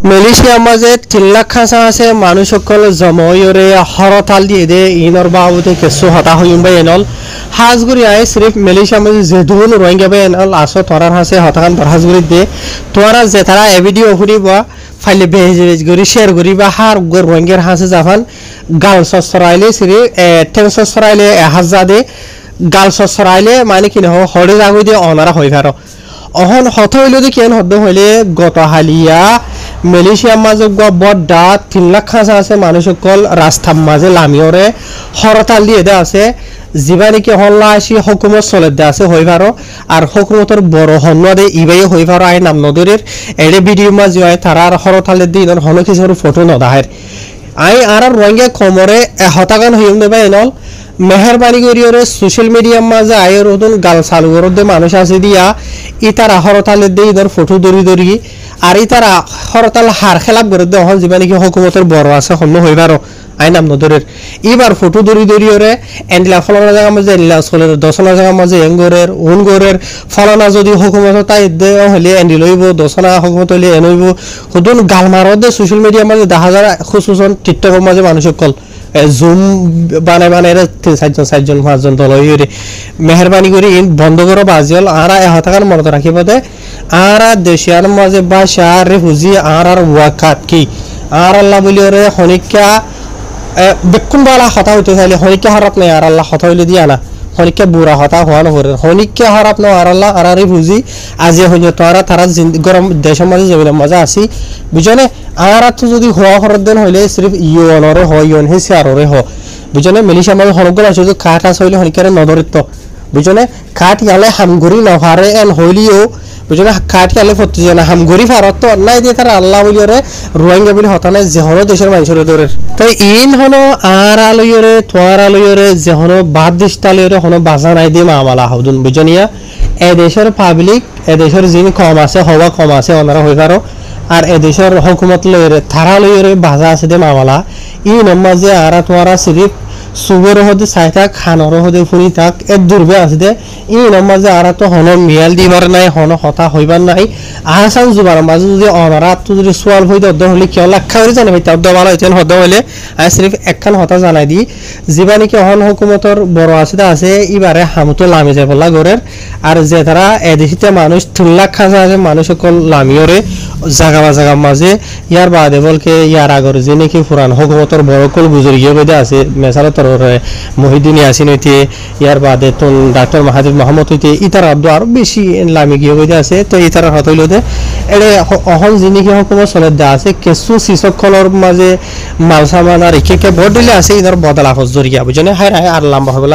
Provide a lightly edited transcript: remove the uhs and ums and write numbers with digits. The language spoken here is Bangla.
মালয়েশিয়ার মাঝে 3 লাখ খাঁচা আছে মানুষ সকল জময়রে হরতাল দিয়ে দে ইনর বাবুতে কিছু হতা হইম বাই এনল হাজগুড়ি আই সিরিফ মালয়েশিয়ার মাঝে যেদুন রোহিঙ্গা বাই এনল আসো তোরার হাসে হতাকান দরহাজগুড়ি দে তোরা যে তারা এ ভিডিও ফুরি বা ফাইলে বেজ গরি শেয়ার করি বা হার রোহিঙ্গার হাসে জাফান গাল সরাইলে সিরি ঠেং সরাইলে হাজা দে গাল সরাইলে মানে কি নহ হরে জাগুই দে অনারা হই ভার অহন হত হইল দে কেন হদ্দ হইলে গত হালিয়া মালয়েশিয়ার মাঝে বড়া 3 লাখ খাঁচা আছে মানুষ সকল রাস্তার মাঝে লামিওরে হরতাল দিয়ে দে আছে যিবা নাকি হল্লা আসি হুকুমত চলে দে আছে হই পারো আর হুকুমতর বড় হন্নদে ইবাই হই পারো আই নাম নদরের এডে ভিডিও মাঝে হয় তারার হরতালের দিন হন কিছু ফটো নদাহের আই আর রোহিঙ্গা কমরে হতাগান হইম দেবা এনল মেহরবানি করিওরে সোশ্যাল মিডিয়ার মাঝে আয়ের ওদন গাল চালু করতে মানুষ আছে দিয়া ইতারা হরতালের দিয়ে ইধর ফটো দরি দরি আর ইতারা হরতাল হার খেলাপ করে দেওয়া হল যিবা নাকি হুকুমতের বড় আছে হন্য হই পারো আই নাম নদরের এবার ফটো দরি দরিওরে এন্ডিলা ফলানা জায়গা মাঝে এন্ডিলা চলের দশনা জায়গা মাঝে এঙ্গরের উনগরের ফলানা যদি হুকুমত তাই দেওয়া হলে এন্ডি লইব দশনা হুকুমত হইলে এনইব হুদুন গাল মারত দে সোশ্যাল মিডিয়ার মাঝে 10,000 খুশুসন টিকটকের মাঝে মানুষ সকল জুম বানায় 3-4জন 5জন দল হইরে মেহরবানি করে ইন বন্ধ করো বাজিল আর হতাকার মনত রাখিব দে আর দেশিয়ার মাঝে ভাষা রেফুজি আর ওয়াকাত কি আর আল্লাহ বলিওরে হনিকা বেকুন বালা হতা হইতে চাইলে হনিকা হারাপ নাই আর আল্লাহ হতা হইলে দিয়া না হনিকা বুড়া হতা হওয়া নহরে হনিকা হারাপ না আর আল্লাহ আর রেফুজি আজি হইল তোরা তারা গরম দেশের মাঝে জমিনের মাঝে আসি বুঝনে আর তো যদি হওয়া হরত দেন হইলে সিরিফ ইয়নরে হয় ইয়ন হে সিয়াররে হ বুঝনে মালয়েশিয়ার মাঝে হনগল আছে যে কাঠ আছে হইলে হনিকারে নদরিত বুঝনে কাঠ ইয়ালে হামগুড়ি নহারে এন হইলিও বুঝনে কাঠ ইয়ালে ফতি জানা হামগুড়ি ফারত তো নাই দিয়ে তারা আল্লাহ বলিওরে রোহিঙ্গা বলি হতা নাই যে হনো দেশের মানুষের দরে তো ইন হনো আর আলইরে তোয়ার আলইরে যে হনো বাদ দিস্তালইরে হনো বাজা নাই দিয়ে মামালা হদুন বুঝনিয়া এ দেশের পাবলিক এ দেশের যিনি কম আছে হওয়া কম আছে ওনারা হই পারো আর এ দেশের হুকুমত লইরে থারা লইরে বাজা আছে দে মামালা ই নমাজে আর তোরা সিরিফ সুগর হদে সাইতা খানর হদে ফুনি থাক এ দুর্বে আছে দে ই নমাজে আর তো হন মিয়াল দিবার নাই হন হতা হইবার নাই আহসান জুবার মাঝে যদি অনারা তো যদি সোয়াল হই দদ হলে কি লাখ করে জানে ভাই তদ ভালো হইতেন হদ হইলে আই সিরিফ একখান হতা জানাই দি জিবা নাকি হন হুকুমতর বড় আছে আছে ইবারে হামতো লামি যায় বলা গরের আর যে তারা এদেশিতে মানুষ 3 লাখ খাজা আছে মানুষ সকল লামিওরে জায়গা মাঝে ইয়ার বাদে বলকে ইয়ার আগর যে নাকি পুরান হুকুমতর বড় কল গুজর গিয়ে বইতে আছে মেসালত মহিউদ্দিন ইয়াসিন হইতে ইয়ার বাদে তো ডাক্তার মাহাদির মোহাম্মদ হইতে ইতার আব্দু আরো বেশি লামি গিয়ে বইতে আছে তো ইতার হাত হইল দে এড়ে অহন যে নাকি হুকুমত চলে দা আছে কিছু শিশকলর মাঝে মাল সামান আর একে ভোট দিলে আছে ইনার বদলা হজ জরিয়া বুঝনে হায় আর লম্বা হবে